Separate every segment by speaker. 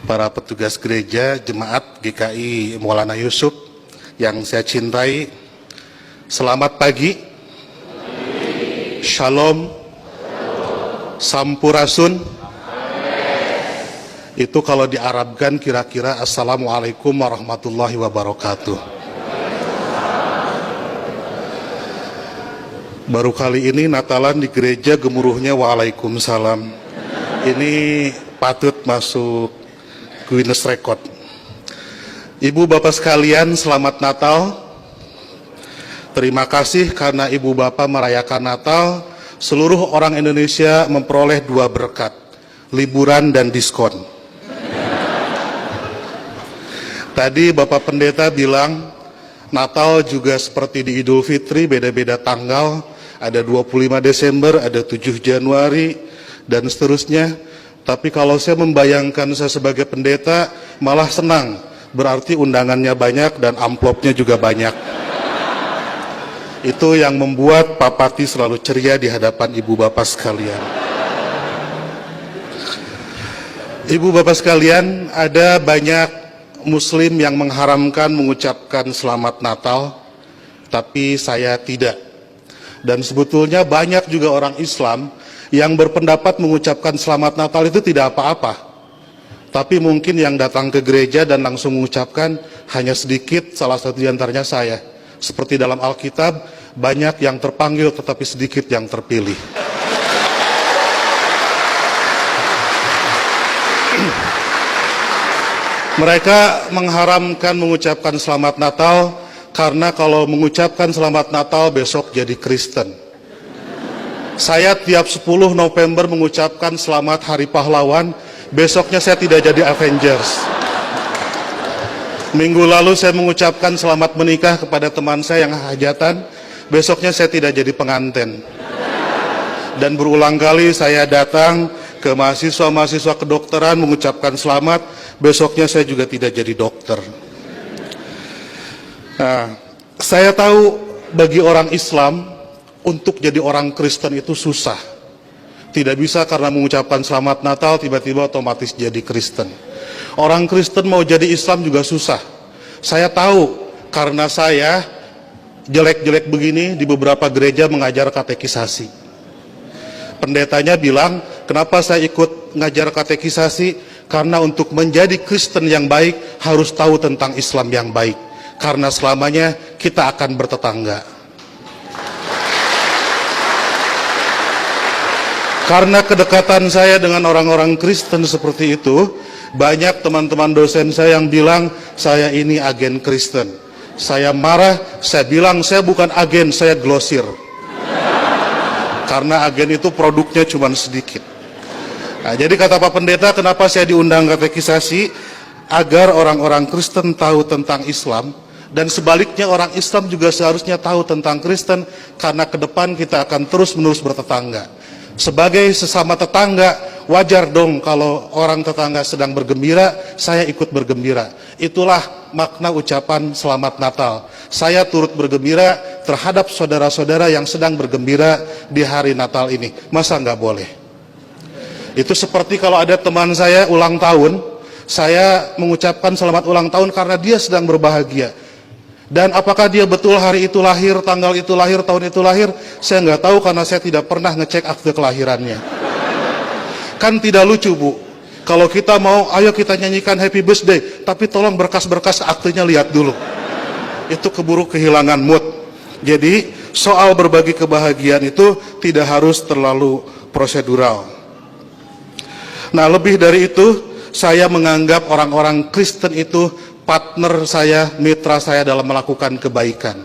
Speaker 1: para petugas gereja, jemaat GKI Maulana Yusuf yang saya cintai, selamat pagi, Shalom, Sampurasun. Itu kalau diarabkan kira-kira Assalamualaikum warahmatullahi wabarakatuh. Baru kali ini Natalan di gereja gemuruhnya Waalaikumsalam. Ini patut masuk Guinness Record. Ibu bapak sekalian, selamat Natal. Terima kasih karena ibu bapak merayakan Natal. Seluruh orang Indonesia memperoleh 2 berkat, liburan dan diskon. Tadi Bapak Pendeta bilang Natal juga seperti di Idul Fitri, beda-beda tanggal, ada 25 Desember, ada 7 Januari, dan seterusnya. Tapi kalau saya membayangkan saya sebagai pendeta, malah senang, berarti undangannya banyak dan amplopnya juga banyak. Itu yang membuat Pak Pati selalu ceria di hadapan ibu bapak sekalian. Ibu bapak sekalian, ada banyak Muslim yang mengharamkan mengucapkan selamat Natal, tapi saya tidak. Dan sebetulnya banyak juga orang Islam yang berpendapat mengucapkan selamat Natal itu tidak apa-apa. Tapi mungkin yang datang ke gereja dan langsung mengucapkan hanya sedikit, salah satu di antaranya saya. Seperti dalam Alkitab, banyak yang terpanggil tetapi sedikit yang terpilih. Mereka mengharamkan mengucapkan selamat Natal karena kalau mengucapkan selamat Natal besok jadi Kristen. Saya tiap 10 November mengucapkan selamat Hari Pahlawan, besoknya saya tidak jadi Avengers. Minggu lalu saya mengucapkan selamat menikah kepada teman saya yang hajatan, besoknya saya tidak jadi pengantin. Dan berulang kali saya datang ke mahasiswa-mahasiswa kedokteran mengucapkan selamat, besoknya saya juga tidak jadi dokter. Nah, saya tahu bagi orang Islam untuk jadi orang Kristen itu susah. Tidak bisa karena mengucapkan selamat Natal tiba-tiba otomatis jadi Kristen. Orang Kristen mau jadi Islam juga susah. Saya tahu karena saya jelek-jelek begini di beberapa gereja mengajar katekisasi. Pendetanya bilang, kenapa saya ikut ngajar katekisasi? Karena untuk menjadi Kristen yang baik harus tahu tentang Islam yang baik. Karena selamanya kita akan bertetangga. Karena kedekatan saya dengan orang-orang Kristen seperti itu, banyak teman-teman dosen saya yang bilang saya ini agen Kristen. Saya marah, saya bilang saya bukan agen, saya glosir. Karena agen itu produknya cuma sedikit. Nah, jadi kata Pak Pendeta, kenapa saya diundang katekisasi? Agar orang-orang Kristen tahu tentang Islam, dan sebaliknya orang Islam juga seharusnya tahu tentang Kristen, karena ke depan kita akan terus-menerus bertetangga. Sebagai sesama tetangga, wajar dong kalau orang tetangga sedang bergembira, saya ikut bergembira. Itulah makna ucapan selamat Natal. Saya turut bergembira terhadap saudara-saudara yang sedang bergembira di hari Natal ini. Masa nggak boleh? Itu seperti kalau ada teman saya ulang tahun, saya mengucapkan selamat ulang tahun karena dia sedang berbahagia. Dan apakah dia betul hari itu lahir, tanggal itu lahir, tahun itu lahir, saya nggak tahu karena saya tidak pernah ngecek akte kelahirannya. Kan tidak lucu, Bu. Kalau kita mau, ayo kita nyanyikan happy birthday, tapi tolong berkas-berkas aktenya lihat dulu. Itu keburu kehilangan mood. Jadi soal berbagi kebahagiaan itu tidak harus terlalu prosedural. Nah, lebih dari itu, saya menganggap orang-orang Kristen itu partner saya, mitra saya dalam melakukan kebaikan.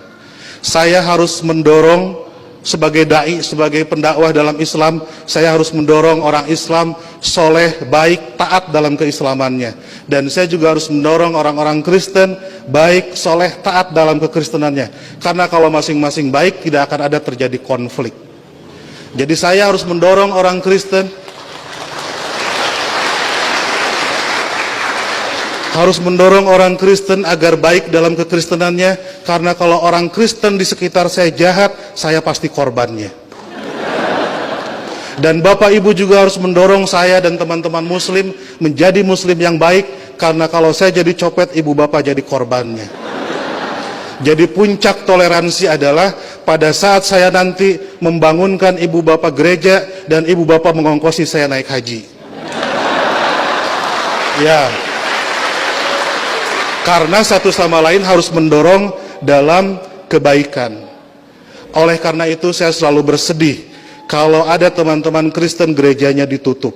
Speaker 1: Saya harus mendorong sebagai dai, sebagai pendakwah dalam Islam, saya harus mendorong orang Islam soleh, baik, taat dalam keislamannya. Dan saya juga harus mendorong orang-orang Kristen baik, soleh, taat dalam kekristenannya. Karena kalau masing-masing baik, tidak akan ada terjadi konflik. Jadi saya harus mendorong orang Kristen agar baik dalam kekristenannya, karena kalau orang Kristen di sekitar saya jahat, saya pasti korbannya. Dan Bapak Ibu juga harus mendorong saya dan teman-teman muslim menjadi muslim yang baik, karena kalau saya jadi copet, Ibu Bapak jadi korbannya. Jadi puncak toleransi adalah pada saat saya nanti membangunkan Ibu Bapak gereja dan Ibu Bapak mengongkosi saya naik haji. Ya, karena satu sama lain harus mendorong dalam kebaikan. Oleh karena itu saya selalu bersedih kalau ada teman-teman Kristen gerejanya ditutup,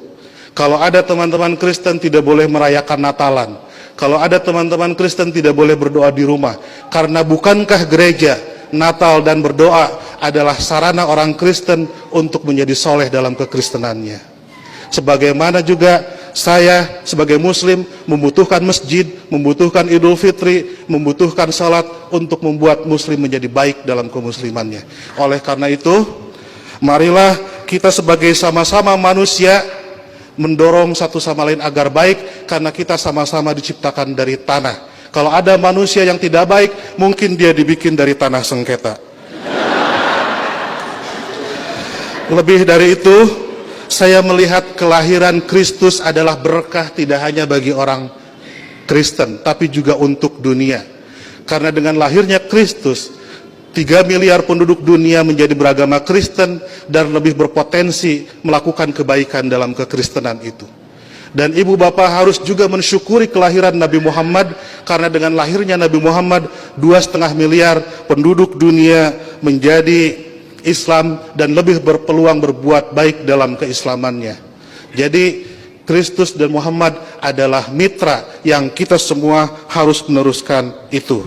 Speaker 1: kalau ada teman-teman Kristen tidak boleh merayakan Natalan, kalau ada teman-teman Kristen tidak boleh berdoa di rumah. Karena bukankah gereja, Natal dan berdoa adalah sarana orang Kristen untuk menjadi soleh dalam kekristenannya. Sebagaimana juga saya sebagai muslim membutuhkan masjid, membutuhkan Idul Fitri, membutuhkan salat untuk membuat muslim menjadi baik dalam kemuslimannya. Oleh karena itu, marilah kita sebagai sama-sama manusia mendorong satu sama lain agar baik, karena kita sama-sama diciptakan dari tanah. Kalau ada manusia yang tidak baik, mungkin dia dibikin dari tanah sengketa. Lebih dari itu, saya melihat kelahiran Kristus adalah berkah tidak hanya bagi orang Kristen, tapi juga untuk dunia. Karena dengan lahirnya Kristus, 3 miliar penduduk dunia menjadi beragama Kristen dan lebih berpotensi melakukan kebaikan dalam kekristenan itu. Dan Ibu Bapak harus juga mensyukuri kelahiran Nabi Muhammad, karena dengan lahirnya Nabi Muhammad 2,5 miliar penduduk dunia menjadi Islam dan lebih berpeluang berbuat baik dalam keislamannya. Jadi Kristus dan Muhammad adalah mitra yang kita semua harus meneruskan itu.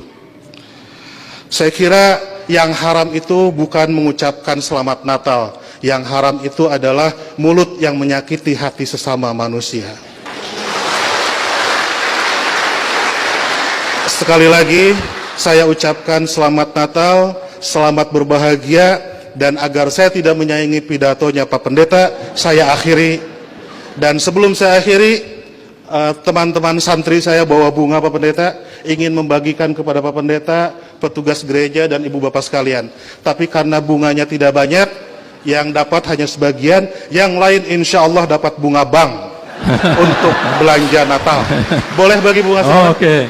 Speaker 1: Saya kira yang haram itu bukan mengucapkan selamat Natal. Yang haram itu adalah mulut yang menyakiti hati sesama manusia. Sekali lagi saya ucapkan selamat Natal, selamat berbahagia. Dan agar saya tidak menyaingi pidatonya Pak Pendeta, saya akhiri. Dan sebelum saya akhiri, teman-teman santri saya bawa bunga Pak Pendeta, ingin membagikan kepada Pak Pendeta, petugas gereja dan Ibu Bapak sekalian. Tapi karena bunganya tidak banyak, yang dapat hanya sebagian, yang lain insya Allah dapat bunga bank untuk belanja Natal. Boleh bagi bunga saya?
Speaker 2: Oke.